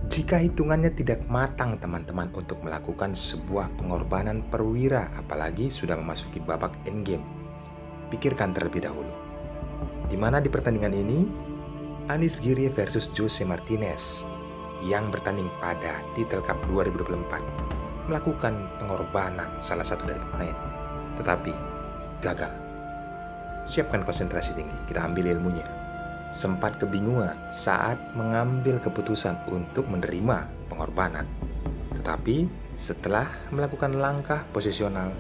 Jika hitungannya tidak matang teman-teman untuk melakukan sebuah pengorbanan perwira, apalagi sudah memasuki babak endgame, pikirkan terlebih dahulu. Di mana di pertandingan ini, Anies Giri versus Jose Martinez yang bertanding pada Titel Cup 2024 melakukan pengorbanan salah satu dari pemain, tetapi gagal. Siapkan konsentrasi tinggi, kita ambil ilmunya. Sempat kebingungan saat mengambil keputusan untuk menerima pengorbanan. Tetapi setelah melakukan langkah posisional,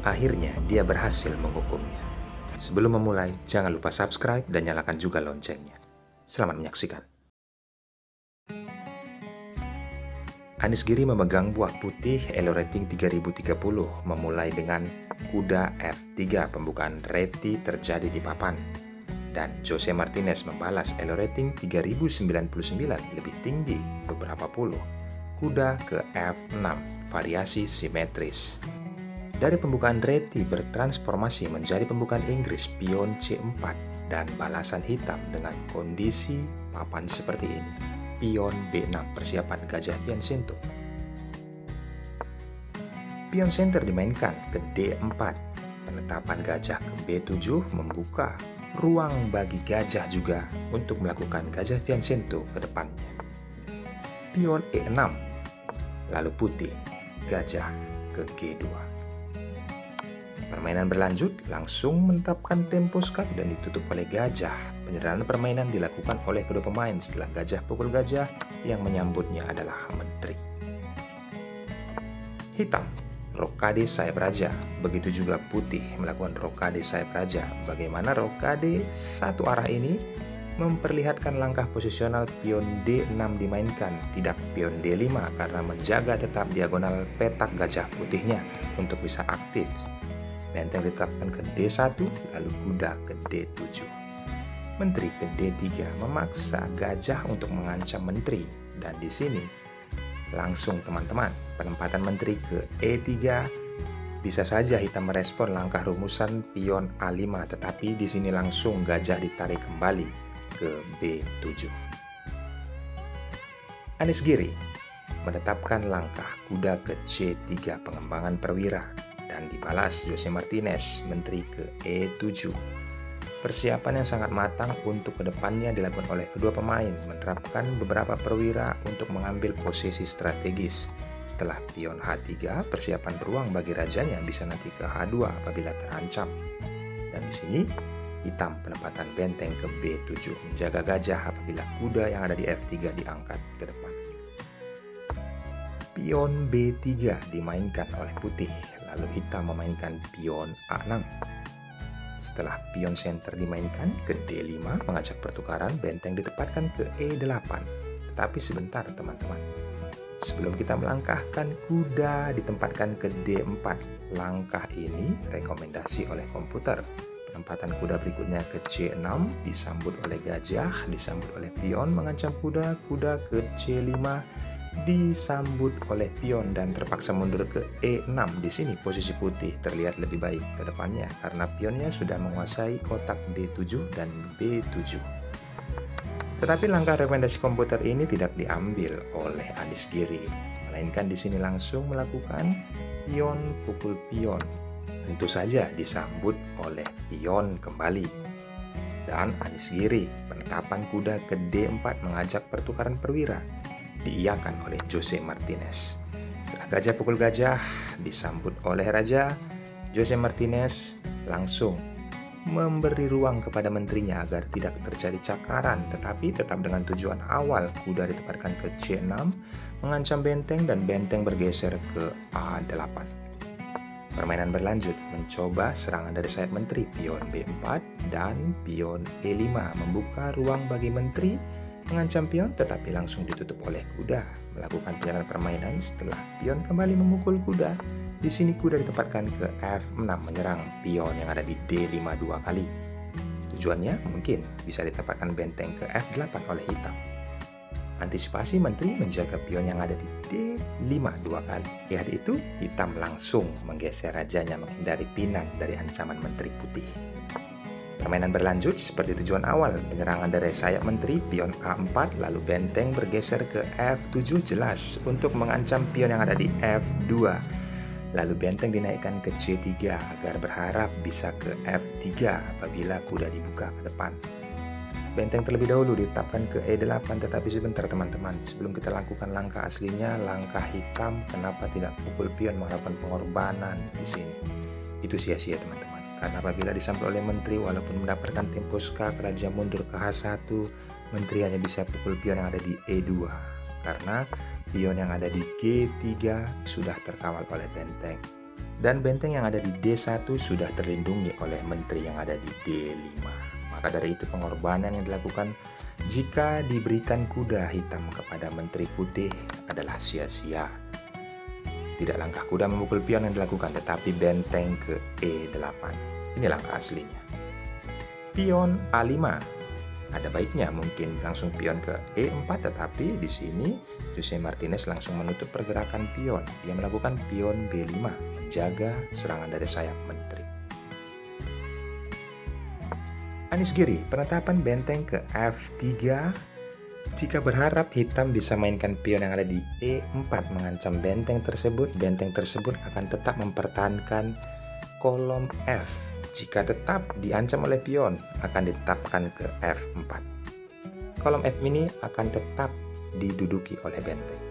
akhirnya dia berhasil menghukumnya. Sebelum memulai, jangan lupa subscribe dan nyalakan juga loncengnya. Selamat menyaksikan. Anies Giri memegang buah putih Elo rating 3030 memulai dengan kuda F3 pembukaan reti terjadi di papan. Dan Jose Martinez membalas Elo rating 3099 lebih tinggi beberapa puluh. Kuda ke F6 variasi simetris. Dari pembukaan reti bertransformasi menjadi pembukaan Inggris pion C4 dan balasan hitam dengan kondisi papan seperti ini. Pion B6 persiapan gajah Piancento. Pion center dimainkan ke D4. Penetapan gajah ke B7 membuka ruang bagi gajah juga untuk melakukan gajah Piancento ke depannya. Pion E6. Lalu putih gajah ke G2. Permainan berlanjut, langsung menetapkan tempo skak dan ditutup oleh gajah. Penyerahan permainan dilakukan oleh kedua pemain setelah gajah pukul gajah yang menyambutnya adalah menteri. Hitam, rokade sayap raja. Begitu juga putih melakukan rokade sayap raja. Bagaimana rokade satu arah ini memperlihatkan langkah posisional pion D6 dimainkan, tidak pion D5 karena menjaga tetap diagonal petak gajah putihnya untuk bisa aktif. Benteng ditetapkan ke D1, lalu kuda ke D7. Menteri ke D3 memaksa gajah untuk mengancam menteri. Dan di sini langsung teman-teman, penempatan menteri ke E3 bisa saja hitam merespon langkah rumusan pion A5, tetapi di sini langsung gajah ditarik kembali ke B7. Anies Giri menetapkan langkah kuda ke C3 pengembangan perwira dan dibalas Jose Martinez menteri ke E7. Persiapan yang sangat matang untuk kedepannya dilakukan oleh kedua pemain, menerapkan beberapa perwira untuk mengambil posisi strategis. Setelah pion H3, persiapan beruang bagi rajanya bisa nanti ke H2 apabila terancam. Dan di sini hitam penempatan benteng ke B7 menjaga gajah apabila kuda yang ada di F3 diangkat ke depan. Pion B3 dimainkan oleh putih, lalu hitam memainkan pion A6. Setelah pion center dimainkan ke D5 mengajak pertukaran, benteng ditempatkan ke E8. Tetapi sebentar teman-teman, sebelum kita melangkahkan, kuda ditempatkan ke D4. Langkah ini rekomendasi oleh komputer. Penempatan kuda berikutnya ke C6 disambut oleh gajah, disambut oleh pion mengancam kuda, kuda ke C5 disambut oleh pion dan terpaksa mundur ke E6. Di sini posisi putih terlihat lebih baik ke depannya karena pionnya sudah menguasai kotak D7 dan B7. Tetapi langkah rekomendasi komputer ini tidak diambil oleh Anies Giri, melainkan di sini langsung melakukan pion pukul pion. Tentu saja disambut oleh pion kembali. Dan Anies Giri penetapan kuda ke D4 mengajak pertukaran perwira, diiyakan oleh Jose Martinez. Setelah gajah pukul gajah disambut oleh raja, Jose Martinez langsung memberi ruang kepada menterinya agar tidak terjadi cakaran, tetapi tetap dengan tujuan awal. Kuda ditempatkan ke C6 mengancam benteng dan benteng bergeser ke A8. Permainan berlanjut, mencoba serangan dari sayap menteri pion B4 dan pion E5 membuka ruang bagi menteri mengancam pion, tetapi langsung ditutup oleh kuda. Melakukan penyerahan permainan setelah pion kembali memukul kuda. Di sini kuda ditempatkan ke F6 menyerang pion yang ada di D5 dua kali. Tujuannya mungkin bisa ditempatkan benteng ke F8 oleh hitam. Antisipasi menteri menjaga pion yang ada di D5 dua kali. Lihat itu, hitam langsung menggeser rajanya menghindari pinang dari ancaman menteri putih. Permainan berlanjut seperti tujuan awal, penyerangan dari sayap menteri, pion A4, lalu benteng bergeser ke F7 jelas untuk mengancam pion yang ada di F2. Lalu benteng dinaikkan ke C3 agar berharap bisa ke F3 apabila kuda dibuka ke depan. Benteng terlebih dahulu ditetapkan ke E8, tetapi sebentar teman-teman, sebelum kita lakukan langkah aslinya, langkah hitam, kenapa tidak pukul pion melakukan pengorbanan di sini? Itu sia-sia teman-teman. Karena apabila disambut oleh menteri, walaupun mendapatkan tempo skak, raja mundur ke H1, menteri hanya bisa pukul pion yang ada di E2. Karena pion yang ada di G3 sudah terkawal oleh benteng. Dan benteng yang ada di D1 sudah terlindungi oleh menteri yang ada di D5. Maka dari itu pengorbanan yang dilakukan jika diberikan kuda hitam kepada menteri putih adalah sia-sia. Tidak langkah kuda memukul pion yang dilakukan, tetapi benteng ke E8. Ini langkah aslinya. Pion A5. Ada baiknya mungkin langsung pion ke E4, tetapi di sini Jose Martinez langsung menutup pergerakan pion. Dia melakukan pion B5, menjaga serangan dari sayap menteri. Anies Giri, penetapan benteng ke F3. Jika berharap hitam bisa mainkan pion yang ada di E4 mengancam benteng tersebut akan tetap mempertahankan kolom F. Jika tetap diancam oleh pion, akan ditetapkan ke F4. Kolom F ini akan tetap diduduki oleh benteng.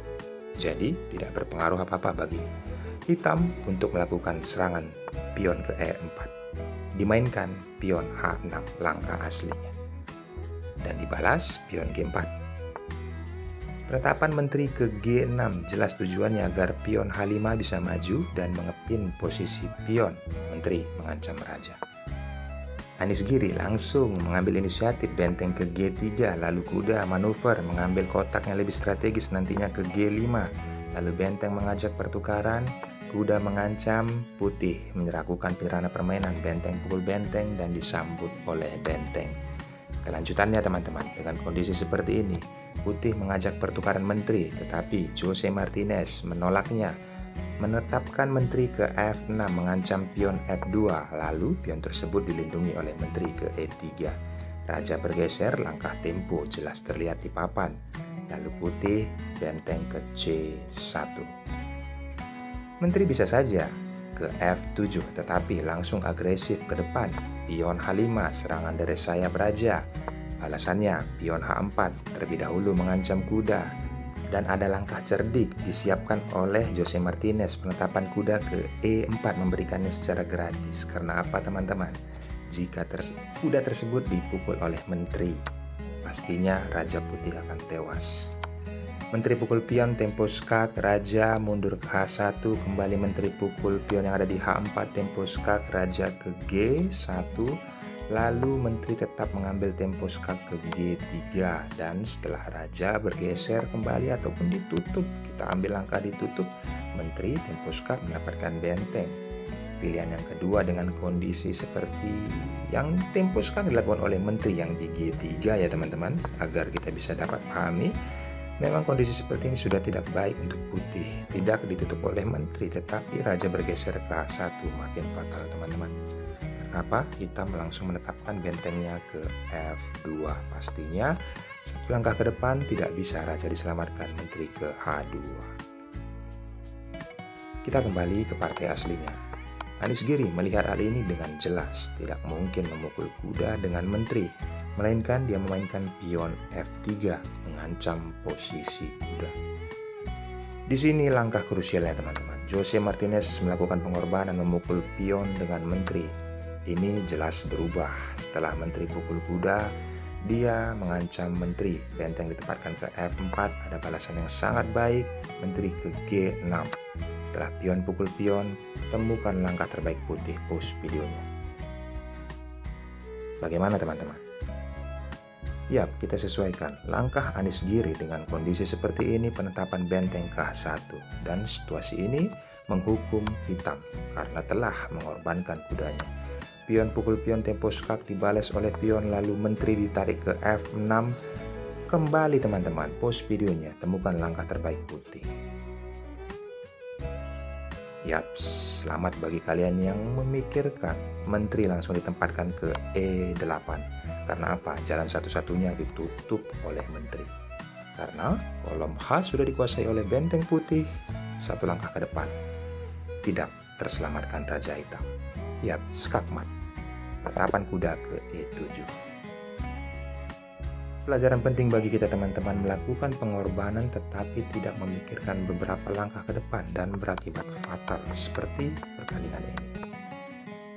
Jadi, tidak berpengaruh apa-apa bagi hitam untuk melakukan serangan pion ke E4. Dimainkan pion H6, langkah aslinya. Dan dibalas pion G4. Penetapan menteri ke G6 jelas tujuannya agar pion H5 bisa maju dan mengepin posisi pion. Menteri mengancam raja. Anies Giri langsung mengambil inisiatif benteng ke G3, lalu kuda manuver mengambil kotak yang lebih strategis nantinya ke G5, lalu benteng mengajak pertukaran, kuda mengancam, putih menyerakukan pirana permainan, benteng pukul benteng dan disambut oleh benteng. Kelanjutannya teman-teman, dengan kondisi seperti ini, putih mengajak pertukaran menteri, tetapi Jose Martinez menolaknya, menetapkan menteri ke F6 mengancam pion F2, lalu pion tersebut dilindungi oleh menteri ke E3. Raja bergeser, langkah tempo jelas terlihat di papan, lalu putih benteng ke C1. Menteri bisa saja ke F7, tetapi langsung agresif ke depan, pion H5 serangan dari sayap raja. Alasannya, pion H4 terlebih dahulu mengancam kuda, dan ada langkah cerdik disiapkan oleh Jose Martinez, penetapan kuda ke E4 memberikannya secara gratis. Karena apa teman-teman? Jika kuda tersebut dipukul oleh menteri, pastinya Raja Putih akan tewas. Menteri pukul pion, tempo skak, raja mundur ke H1, kembali menteri pukul pion yang ada di H4, tempo skak, raja ke G1, lalu menteri tetap mengambil tempo skak ke G3, dan setelah raja bergeser kembali ataupun ditutup, kita ambil langkah ditutup, menteri tempo skak mendapatkan benteng. Pilihan yang kedua dengan kondisi seperti yang tempo skak dilakukan oleh menteri yang di G3 ya teman-teman, agar kita bisa dapat pahami. Memang kondisi seperti ini sudah tidak baik untuk putih, tidak ditutup oleh menteri, tetapi raja bergeser ke H1, makin fatal teman-teman. Kenapa? Hitam langsung menetapkan bentengnya ke F2. Pastinya satu langkah ke depan tidak bisa raja diselamatkan, menteri ke H2. Kita kembali ke partai aslinya. Anies Giri melihat hal ini dengan jelas, tidak mungkin memukul kuda dengan menteri, melainkan dia memainkan pion F3 mengancam posisi kuda. Di sini langkah krusialnya teman-teman. Jose Martinez melakukan pengorbanan memukul pion dengan menteri. Ini jelas berubah. Setelah menteri pukul kuda, dia mengancam menteri. Benteng ditempatkan ke F4, ada balasan yang sangat baik, menteri ke G6. Setelah pion pukul pion, temukan langkah terbaik putih. Pause videonya. Bagaimana teman-teman? Yap, kita sesuaikan langkah Anies Giri dengan kondisi seperti ini, penetapan benteng ke H1, dan situasi ini menghukum hitam karena telah mengorbankan kudanya. Pion pukul pion, tempo skak dibalas oleh pion, lalu menteri ditarik ke F6. Kembali teman-teman, pause videonya, temukan langkah terbaik putih. Yap, selamat bagi kalian yang memikirkan menteri langsung ditempatkan ke E8. Karena apa? Jalan satu-satunya ditutup oleh menteri. Karena kolom H sudah dikuasai oleh benteng putih, satu langkah ke depan. Tidak terselamatkan Raja Hitam. Yap, skakmat. Penerapan kuda ke E7. Pelajaran penting bagi kita teman-teman melakukan pengorbanan tetapi tidak memikirkan beberapa langkah ke depan dan berakibat fatal seperti pertandingan ini.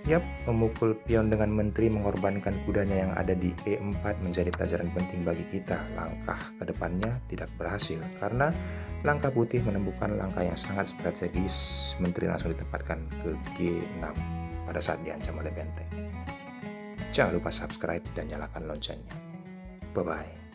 Yap, memukul pion dengan menteri mengorbankan kudanya yang ada di E4 menjadi pelajaran penting bagi kita. Langkah ke depannya tidak berhasil karena langkah putih menemukan langkah yang sangat strategis. Menteri langsung ditempatkan ke G6 pada saat diancam oleh benteng. Jangan lupa subscribe dan nyalakan loncengnya. Bye-bye.